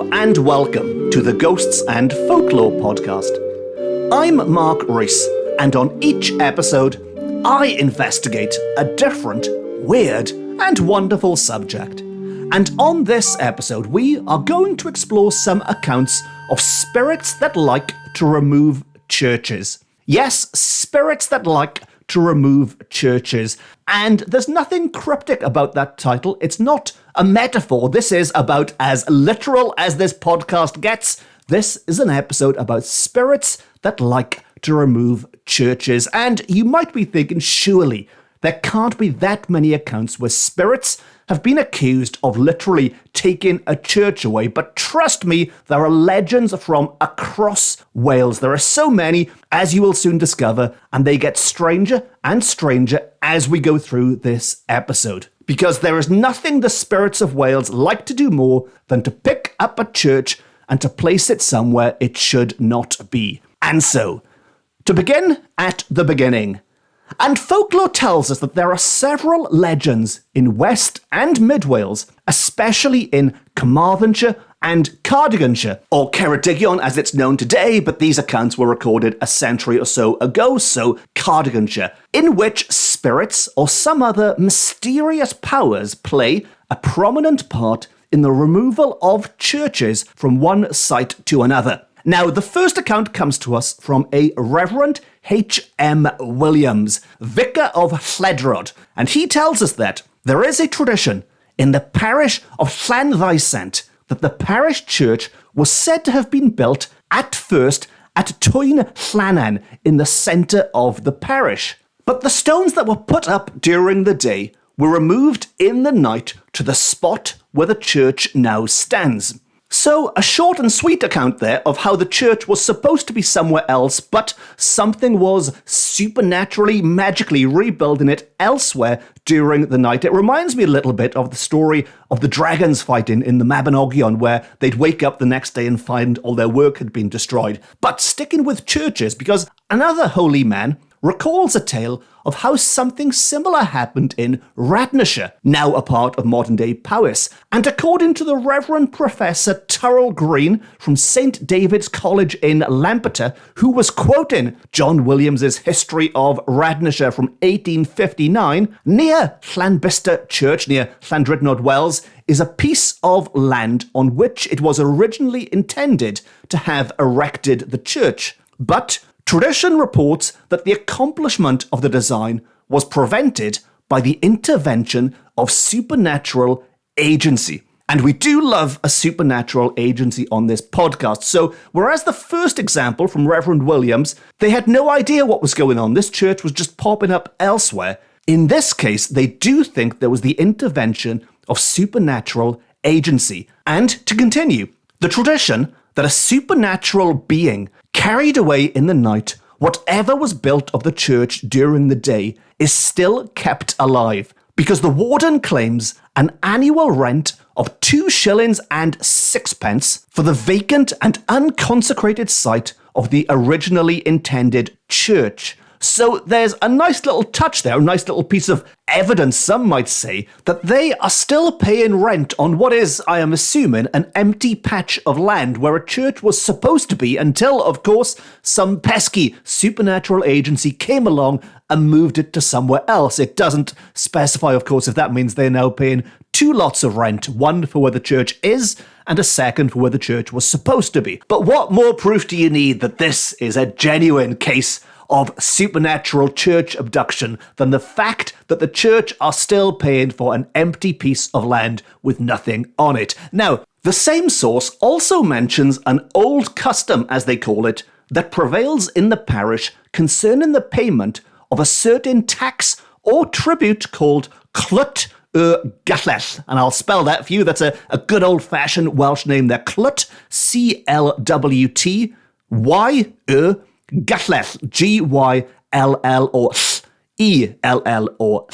Hello and welcome to the Ghosts and Folklore podcast. I'm Mark Rees, and on each episode, I investigate a different, weird, and wonderful subject. And on this episode, we are going to explore some accounts of spirits that like to remove churches. Yes, spirits that like to remove churches. And there's nothing cryptic about that title. It's not a metaphor. This is about as literal as this podcast gets. This is an episode about spirits that like to remove churches. And you might be thinking, surely there can't be that many accounts where spirits have been accused of literally taking a church away. But trust me, there are legends from across Wales. There are so many, as you will soon discover, and they get stranger and stranger as we go through this episode. Because there is nothing the spirits of Wales like to do more than to pick up a church and to place it somewhere it should not be. And so, to begin at the beginning. And folklore tells us that there are several legends in West and Mid Wales, especially in Carmarthenshire and Ceredigion, or Ceredigion as it's known today, but these accounts were recorded a century or so ago, so Ceredigion, in which spirits or some other mysterious powers play a prominent part in the removal of churches from one site to another. Now, the first account comes to us from a Reverend H.M. Williams, Vicar of Lledrod, and he tells us that there is a tradition in the parish of Llanfaesent that the parish church was said to have been built at first at Twyn Llanan in the centre of the parish. But the stones that were put up during the day were removed in the night to the spot where the church now stands. So, a short and sweet account there of how the church was supposed to be somewhere else, but something was supernaturally, magically rebuilding it elsewhere during the night. It reminds me a little bit of the story of the dragons fighting in the Mabinogion, where they'd wake up the next day and find all their work had been destroyed. But sticking with churches, because another holy man recalls a tale of how something similar happened in Radnorshire, now a part of modern-day Powys. And according to the Reverend Professor Turrell Green from St. David's College in Lampeter, who was quoting John Williams's History of Radnorshire from 1859, near Llanbister Church, near Llandrydnod Wells, is a piece of land on which it was originally intended to have erected the church. But tradition reports that the accomplishment of the design was prevented by the intervention of supernatural agency. And we do love a supernatural agency on this podcast. So, whereas the first example from Reverend Williams, they had no idea what was going on. This church was just popping up elsewhere. In this case, they do think there was the intervention of supernatural agency. And to continue, the tradition that a supernatural being carried away in the night whatever was built of the church during the day is still kept alive, because the warden claims an annual rent of 2 shillings and 6 for the vacant and unconsecrated site of the originally intended church. So there's a nice little touch there, a nice little piece of evidence, some might say, that they are still paying rent on what is, I am assuming, an empty patch of land where a church was supposed to be until, of course, some pesky supernatural agency came along and moved it to somewhere else. It doesn't specify, of course, if that means they're now paying 2 lots of rent, one for where the church is and a second for where the church was supposed to be. But what more proof do you need that this is a genuine case of supernatural church abduction than the fact that the church are still paying for an empty piece of land with nothing on it? Now, the same source also mentions an old custom, as they call it, that prevails in the parish concerning the payment of a certain tax or tribute called clut gallell. And I'll spell that for you. That's a good old-fashioned Welsh name there. Clut, C-L-W-T, Y-gallell, G-Y-L-L or E-L-L or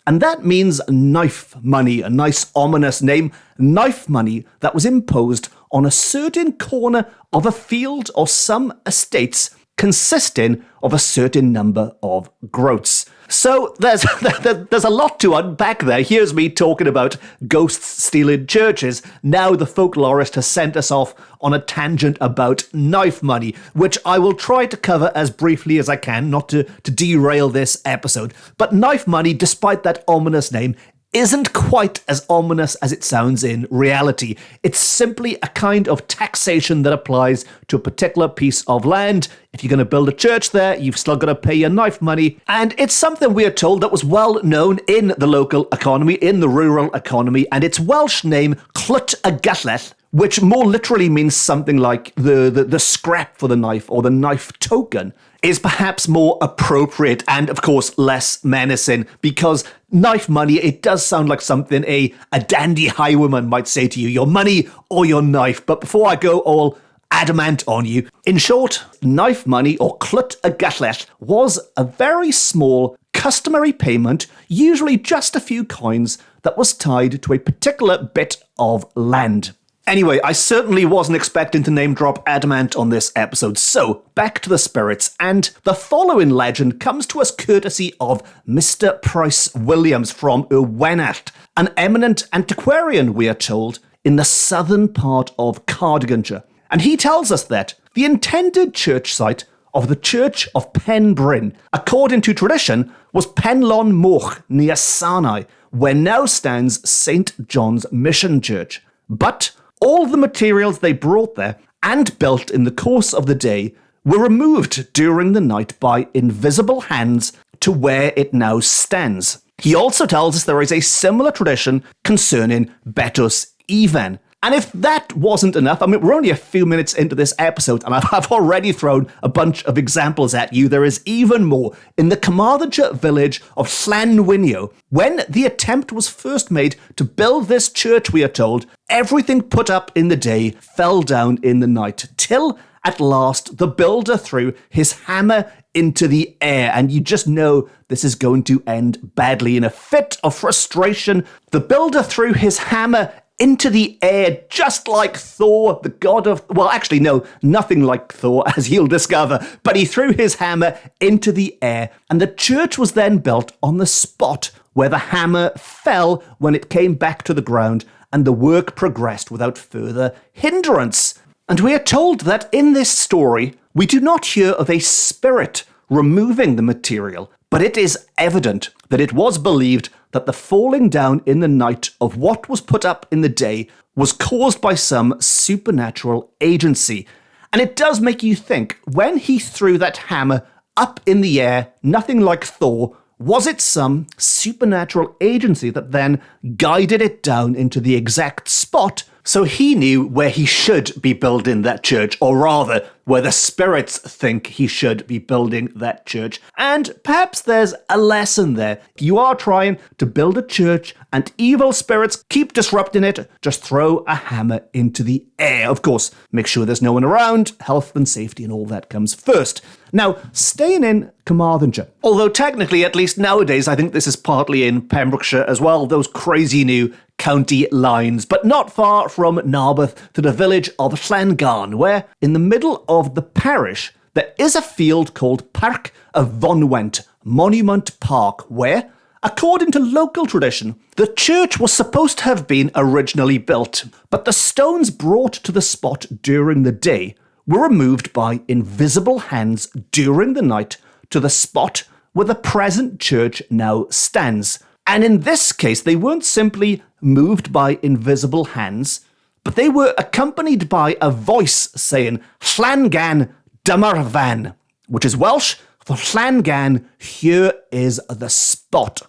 and that means knife money, a nice ominous name, knife money that was imposed on a certain corner of a field or some estates consisting of a certain number of groats. So there's a lot to unpack there. Here's me talking about ghosts stealing churches. Now the folklorist has sent us off on a tangent about knife money, which I will try to cover as briefly as I can, not to derail this episode. But knife money, despite that ominous name, isn't quite as ominous as it sounds in reality. It's simply a kind of taxation that applies to a particular piece of land. If you're going to build a church there, you've still got to pay your knife money. And it's something we are told that was well known in the local economy, in the rural economy, and its Welsh name, clut a gallell, which more literally means something like the scrap for the knife or the knife token, is perhaps more appropriate and, of course, less menacing, because knife money, it does sound like something a dandy highwayman might say to you, your money or your knife. But before I go all adamant on you, in short, knife money, or clut a gallell, was a very small customary payment, usually just a few coins, that was tied to a particular bit of land. Anyway, I certainly wasn't expecting to name drop adamant on this episode, so back to the spirits, and the following legend comes to us courtesy of Mr. Price Williams from Ywenallt, an eminent antiquarian, we are told, in the southern part of Carmarthenshire. And he tells us that the intended church site of the Church of Penbryn, according to tradition, was Penlon Moch near Sanai, where now stands St. John's Mission Church. But all the materials they brought there and built in the course of the day were removed during the night by invisible hands to where it now stands. He also tells us there is a similar tradition concerning Betus Even. And if that wasn't enough, I mean, we're only a few minutes into this episode, and I've already thrown a bunch of examples at you. There is even more. In the Carmarthenshire village of Llanwinio, when the attempt was first made to build this church, we are told, everything put up in the day fell down in the night, till at last the builder threw his hammer into the air. And you just know this is going to end badly. In a fit of frustration, the builder threw his hammer into the air, just like Thor, the god of... Well, actually, no, nothing like Thor, as you'll discover. But he threw his hammer into the air, and the church was then built on the spot where the hammer fell when it came back to the ground, and the work progressed without further hindrance. And we are told that in this story, we do not hear of a spirit removing the material, but it is evident that it was believed that the falling down in the night of what was put up in the day was caused by some supernatural agency. And it does make you think, when he threw that hammer up in the air, nothing like Thor, was it some supernatural agency that then guided it down into the exact spot so he knew where he should be building that church, or rather, where the spirits think he should be building that church? And perhaps there's a lesson there. If you are trying to build a church and evil spirits keep disrupting it, just throw a hammer into the air. Of course, make sure there's no one around. Health and safety and all that comes first. Now, staying in Carmarthenshire, although technically, at least nowadays, I think this is partly in Pembrokeshire as well, those crazy new county lines, but not far from Narberth to the village of Llangan, where in the middle of the parish there is a field called Parc y Fonwent, Monument Park, where, according to local tradition, the church was supposed to have been originally built, but the stones brought to the spot during the day were removed by invisible hands during the night to the spot where the present church now stands. And in this case, they weren't simply moved by invisible hands, but they were accompanied by a voice saying, Llangan dyma'r fan, which is Welsh for Llangan, here is the spot.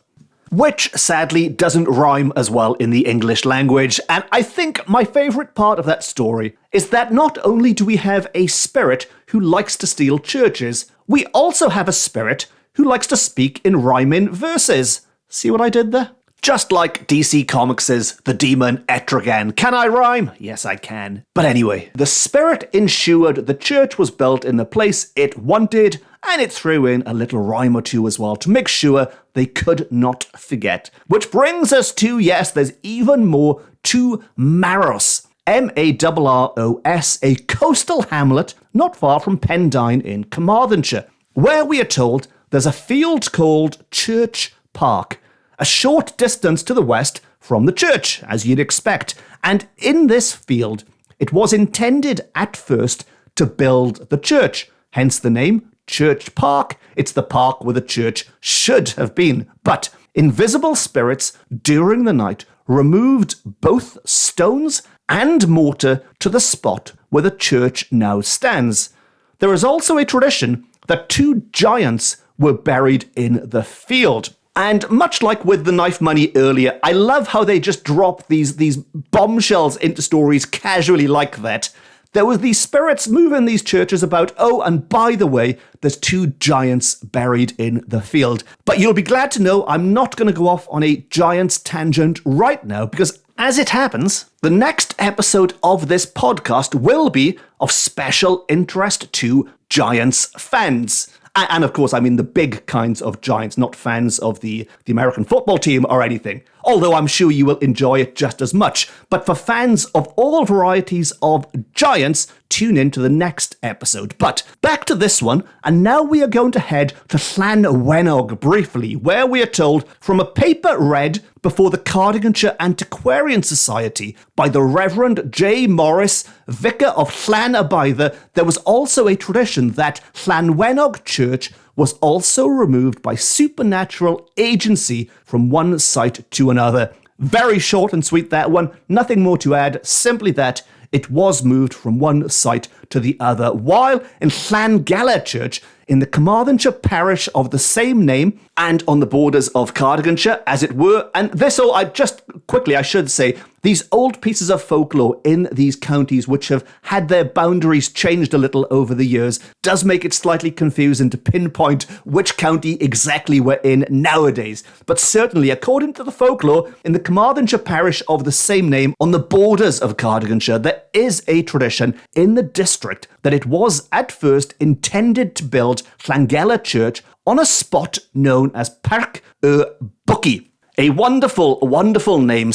Which, sadly, doesn't rhyme as well in the English language. And I think my favourite part of that story is that not only do we have a spirit who likes to steal churches, we also have a spirit who likes to speak in rhyming verses. See what I did there? Just like DC Comics' The Demon Etrigan. Can I rhyme? Yes, I can. But anyway, the spirit ensured the church was built in the place it wanted, and it threw in a little rhyme or two as well to make sure they could not forget. Which brings us to, yes, there's even more, to Maros. Marros, a coastal hamlet not far from Pendine in Carmarthenshire, where we are told there's a field called Church Park, a short distance to the west from the church, as you'd expect. And in this field, it was intended at first to build the church, hence the name Church Park. It's the park where the church should have been. But invisible spirits during the night removed both stones and mortar to the spot where the church now stands. There is also a tradition that 2 giants were buried in the field. And much like with the knife money earlier, I love how they just drop these bombshells into stories casually like that. There were these spirits moving these churches about. Oh, and by the way, there's 2 giants buried in the field. But you'll be glad to know I'm not going to go off on a giant's tangent right now, because as it happens, the next episode of this podcast will be of special interest to Giants fans. And of course, I mean the big kinds of Giants, not fans of the American football team or anything. Although I'm sure you will enjoy it just as much. But for fans of all varieties of Giants, tune in to the next episode. But back to this one, and now we are going to head to Llanwenog briefly, where we are told from a paper read before the Carmarthenshire Antiquarian Society by the Reverend J. Morris, Vicar of Llan-y-Baidder, there was also a tradition that Llanwenog Church was also removed by supernatural agency from one site to another. Very short and sweet, that one. Nothing more to add, simply that it was moved from one site to the other, while in Llangala Church, in the Carmarthenshire parish of the same name, and on the borders of Cardiganshire, as it were. And this all, I should say, these old pieces of folklore in these counties, which have had their boundaries changed a little over the years, does make it slightly confusing to pinpoint which county exactly we're in nowadays. But certainly, according to the folklore, in the Carmarthenshire parish of the same name, on the borders of Cardiganshire, there is a tradition in the district that it was at first intended to build Llangala Church on a spot known as Parc y Bwci. A wonderful, wonderful name.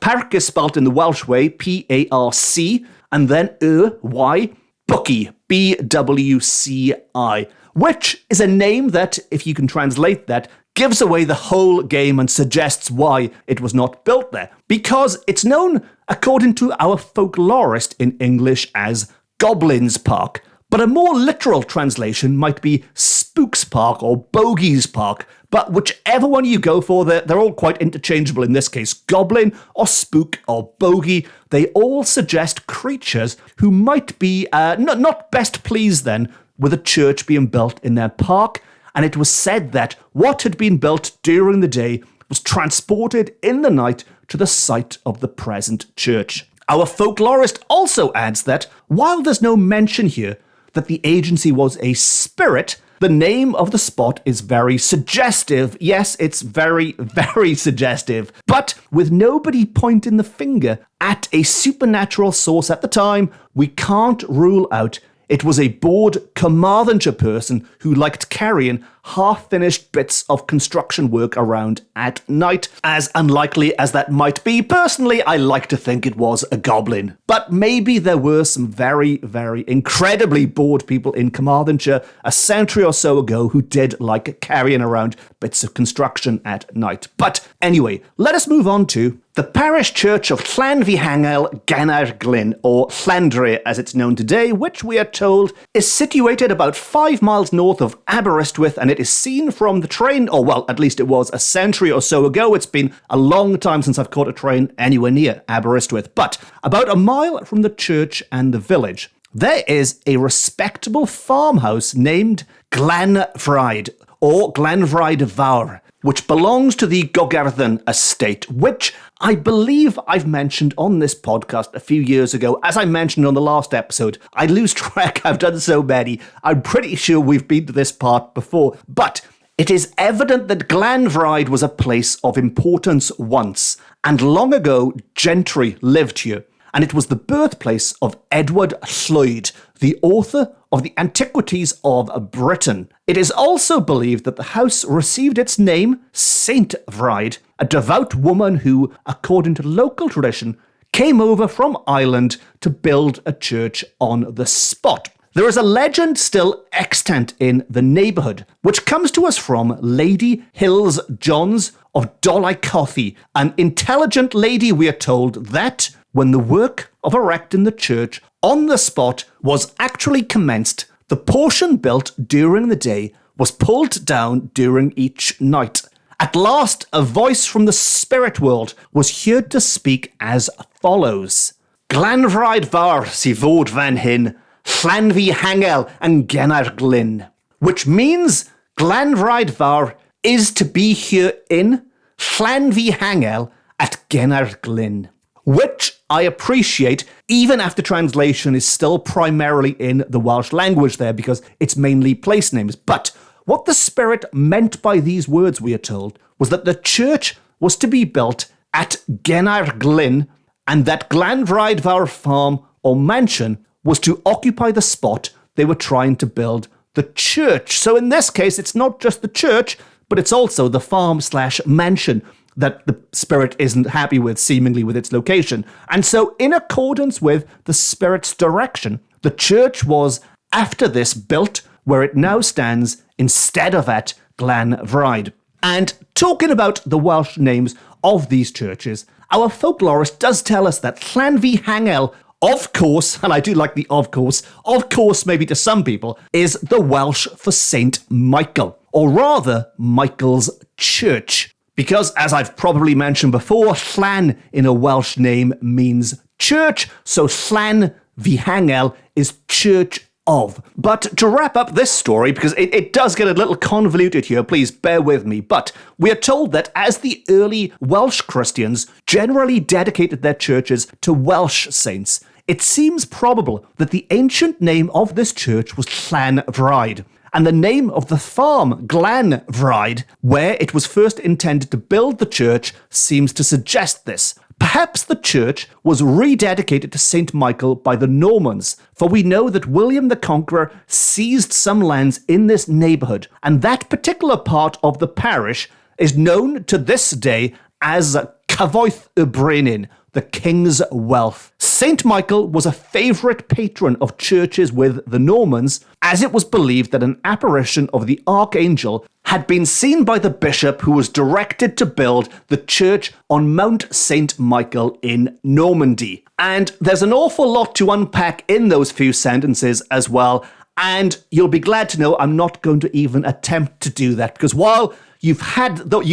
Parc is spelt in the Welsh way, P-A-R-C, and then Y, Bwci, B-W-C-I, which is a name that, if you can translate that, gives away the whole game and suggests why it was not built there. Because it's known, according to our folklorist in English, as Goblin's Park. But a more literal translation might be Spook's Park or Bogey's Park. But whichever one you go for, they're all quite interchangeable in this case. Goblin or spook or bogey, they all suggest creatures who might be not best pleased then with a church being built in their park. And it was said that what had been built during the day was transported in the night to the site of the present church. Our folklorist also adds that, while there's no mention here that the agency was a spirit, the name of the spot is very suggestive. Yes, it's very, very suggestive. But with nobody pointing the finger at a supernatural source at the time, we can't rule out it was a bored Carmarthenshire person who liked carrying half-finished bits of construction work around at night. As unlikely as that might be, personally, I like to think it was a goblin. But maybe there were some very, very incredibly bored people in Carmarthenshire a century or so ago who did like carrying around bits of construction at night. But anyway, let us move on to the parish church of Llanfihangel Gynarglyn, or Llandre as it's known today, which we are told is situated about 5 miles north of Aberystwyth, and it is seen from the train, or well, at least it was a century or so ago. It's been a long time since I've caught a train anywhere near Aberystwyth, but about a mile from the church and the village, there is a respectable farmhouse named Glanfraid, or Glanfraid Fawr, which belongs to the Gogerthen estate, which I believe I've mentioned on this podcast a few years ago. As I mentioned on the last episode, I lose track, I've done so many. I'm pretty sure we've been to this part before, but it is evident that Glanfraid was a place of importance once, and long ago gentry lived here. And it was the birthplace of Edward Llwyd, the author of the Antiquities of Britain. It is also believed that the house received its name, Saint Vraid, a devout woman who, according to local tradition, came over from Ireland to build a church on the spot. There is a legend still extant in the neighbourhood, which comes to us from Lady Hills Johns of Dolycothy, an intelligent lady, we are told, that when the work of erecting the church on the spot was actually commenced, the portion built during the day was pulled down during each night. At last, a voice from the spirit world was heard to speak as follows. Glanvride var si fod van hyn, llan fi hangel and gennar glyn. Which means Glanvride var is to be herein, llan fi hangel at gennar glyn. Which I appreciate, even after translation is still primarily in the Welsh language there, because it's mainly place names. But what the spirit meant by these words, we are told, was that the church was to be built at Gennar Glyn, and that Glanvride Fawr farm or mansion was to occupy the spot they were trying to build the church. So in this case, it's not just the church, but it's also the farm/mansion that the spirit isn't happy with, seemingly, with its location. And so in accordance with the spirit's direction, the church was, after this, built where it now stands instead of at Glanvride. And talking about the Welsh names of these churches, our folklorist does tell us that Llanvi Hangel, of course, and I do like the of course maybe to some people, is the Welsh for Saint Michael, or rather Michael's church. Because, as I've probably mentioned before, Llan in a Welsh name means church, so Llan vi Hangel is church of. But to wrap up this story, because it does get a little convoluted here, please bear with me, but we are told that as the early Welsh Christians generally dedicated their churches to Welsh saints, it seems probable that the ancient name of this church was Llanvride, and the name of the farm, Glanvride, where it was first intended to build the church, seems to suggest this. Perhaps the church was rededicated to St. Michael by the Normans, for we know that William the Conqueror seized some lands in this neighbourhood, and that particular part of the parish is known to this day as Cyfoeth y Brenin, the King's Wealth. St. Michael was a favourite patron of churches with the Normans, as it was believed that an apparition of the Archangel had been seen by the bishop who was directed to build the church on Mount St. Michael in Normandy. And there's an awful lot to unpack in those few sentences as well, and you'll be glad to know I'm not going to even attempt to do that, because while you've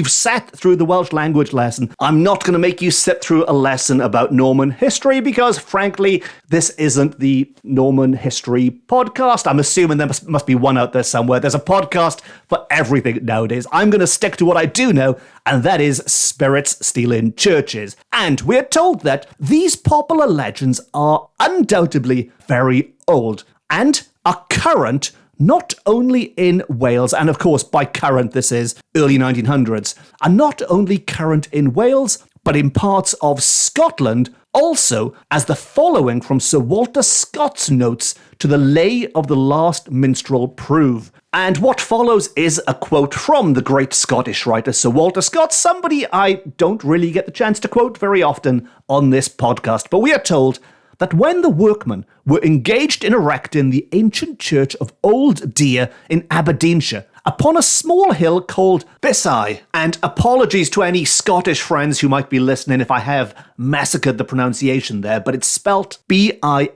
sat through the Welsh language lesson, I'm not going to make you sit through a lesson about Norman history, because frankly, this isn't the Norman history podcast. I'm assuming there must be one out there somewhere. There's a podcast for everything nowadays. I'm going to stick to what I do know, and that is spirits stealing churches. And we're told that these popular legends are undoubtedly very old and are current not only in Wales, and of course by current this is early 1900s, are not only current in Wales, but in parts of Scotland also, as the following from Sir Walter Scott's notes to the Lay of the Last Minstrel prove. And what follows is a quote from the great Scottish writer Sir Walter Scott, somebody I don't really get the chance to quote very often on this podcast, but we are told that when the workmen were engaged in erecting the ancient church of Old Deer in Aberdeenshire, upon a small hill called Bissau, and apologies to any Scottish friends who might be listening if I have massacred the pronunciation there, but it's spelt Bissau,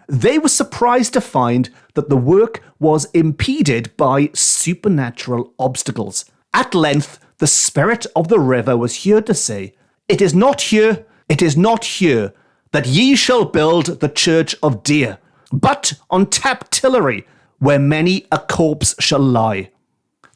they were surprised to find that the work was impeded by supernatural obstacles. At length, the spirit of the river was heard to say, it is not here, that ye shall build the church of Deer, but on Taptillery, where many a corpse shall lie.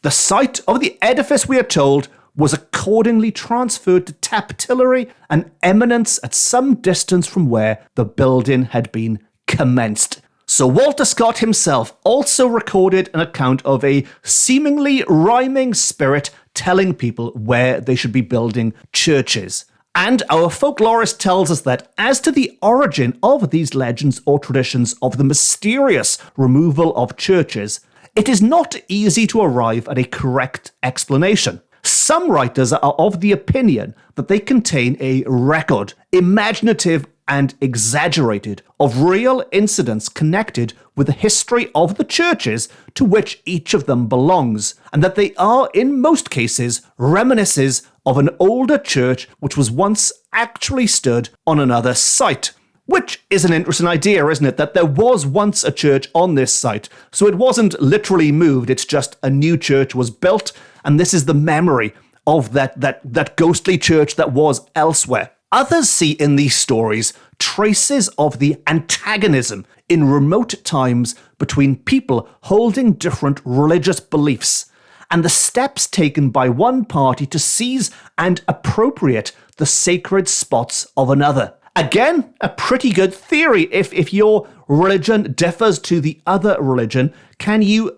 The site of the edifice, we are told, was accordingly transferred to Taptillery, an eminence at some distance from where the building had been commenced. Sir Walter Scott himself also recorded an account of a seemingly rhyming spirit telling people where they should be building churches. And our folklorist tells us that as to the origin of these legends or traditions of the mysterious removal of churches, it is not easy to arrive at a correct explanation. Some writers are of the opinion that they contain a record, imaginative and exaggerated of real incidents connected with the history of the churches to which each of them belongs, and that they are, in most cases, reminiscences of an older church which was once actually stood on another site. Which is an interesting idea, isn't it? That there was once a church on this site. So it wasn't literally moved, it's just a new church was built, and this is the memory of that ghostly church that was elsewhere. Others see in these stories traces of the antagonism in remote times between people holding different religious beliefs, and the steps taken by one party to seize and appropriate the sacred spots of another. Again, a pretty good theory. If your religion differs to the other religion, can you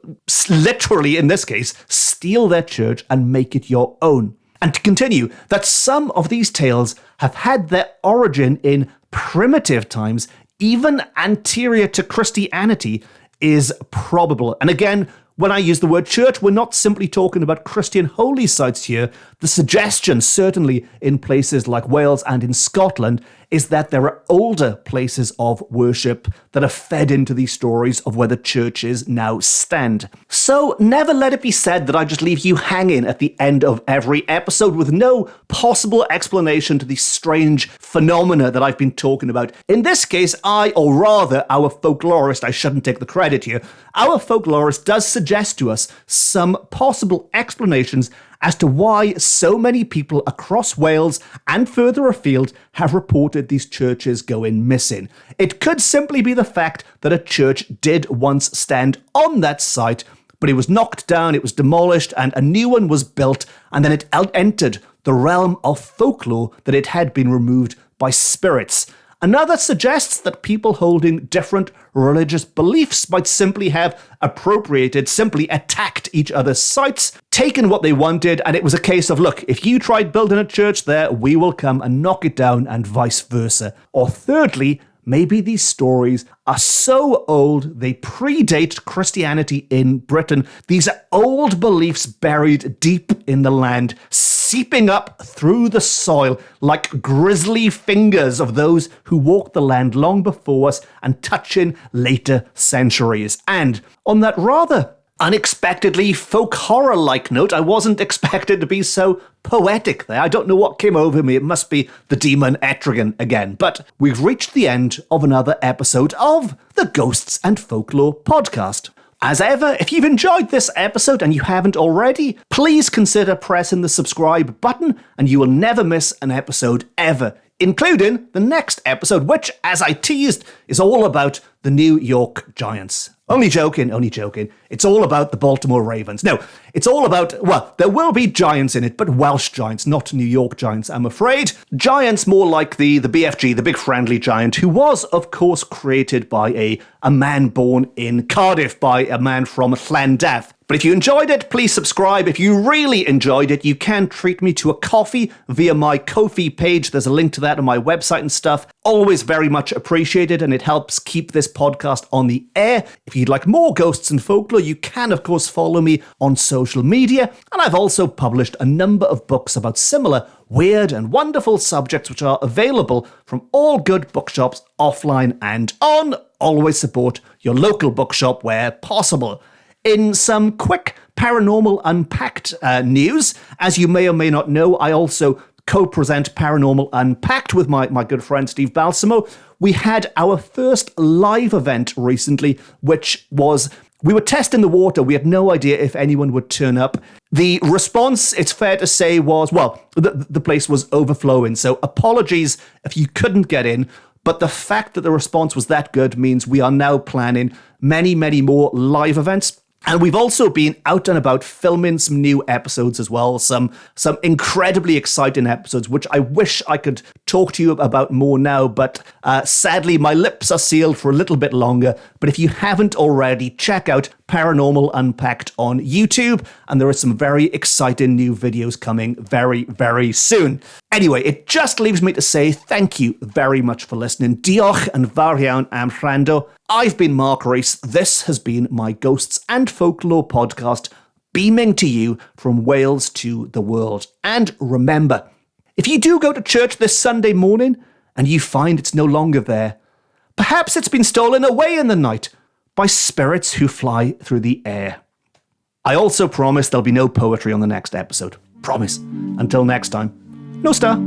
literally, in this case, steal their church and make it your own? And to continue, that some of these tales have had their origin in primitive times, even anterior to Christianity, is probable. And again, when I use the word church, we're not simply talking about Christian holy sites here. The suggestion, certainly in places like Wales and in Scotland, is that there are older places of worship that are fed into these stories of where the churches now stand. So never let it be said that I just leave you hanging at the end of every episode with no possible explanation to these strange phenomena that I've been talking about. In this case, or rather our folklorist, I shouldn't take the credit here, our folklorist does suggest to us some possible explanations as to why so many people across Wales and further afield have reported these churches going missing. It could simply be the fact that a church did once stand on that site, but it was knocked down, it was demolished, and a new one was built, and then it entered the realm of folklore that it had been removed by spirits. Another suggests that people holding different religious beliefs might simply have simply attacked each other's sites, taken what they wanted, and it was a case of, look, if you tried building a church there, we will come and knock it down, and vice versa. Or thirdly, maybe these stories are so old they predate Christianity in Britain. These are old beliefs buried deep in the land, seeping up through the soil like grisly fingers of those who walked the land long before us and touching later centuries. And on that rather unexpectedly folk horror-like note, I wasn't expected to be so poetic there. I don't know what came over me. It must be the demon Etrigan again. But we've reached the end of another episode of the Ghosts and Folklore podcast. As ever, if you've enjoyed this episode and you haven't already, please consider pressing the subscribe button and you will never miss an episode ever, including the next episode, which, as I teased, is all about the New York Giants. Only joking. It's all about the Baltimore Ravens. No, it's all about, well, there will be giants in it, but Welsh giants, not New York giants, I'm afraid. Giants more like the BFG, the Big Friendly Giant, who was, of course, created by a man born in Cardiff, by a man from Llandaff. But if you enjoyed it, please subscribe. If you really enjoyed it, you can treat me to a coffee via my Ko-fi page. There's a link to that on my website and stuff. Always very much appreciated, and it helps keep this podcast on the air. If you'd like more ghosts and folklore, you can, of course, follow me on social media. And I've also published a number of books about similar weird and wonderful subjects, which are available from all good bookshops, offline and on. Always support your local bookshop where possible. In some quick Paranormal Unpacked news, as you may or may not know, I also co-present Paranormal Unpacked with my good friend Steve Balsamo. We had our first live event recently, which was, we were testing the water. We had no idea if anyone would turn up. The response, it's fair to say, was, well, the place was overflowing. So apologies if you couldn't get in. But the fact that the response was that good means we are now planning many, many more live events. And we've also been out and about filming some new episodes as well, some incredibly exciting episodes, which I wish I could talk to you about more now, but sadly my lips are sealed for a little bit longer. But if you haven't already, check out Paranormal Unpacked on YouTube, and there are some very exciting new videos coming very, very soon. Anyway, it just leaves me to say thank you very much for listening. Diolch yn fawr iawn am wrando. I've been Mark Rees. This has been my Ghosts and Folklore podcast, beaming to you from Wales to the world. And remember, if you do go to church this Sunday morning and you find it's no longer there. Perhaps it's been stolen away in the night by spirits who fly through the air. I also promise there'll be no poetry on the next episode. Promise. Until next time. No star.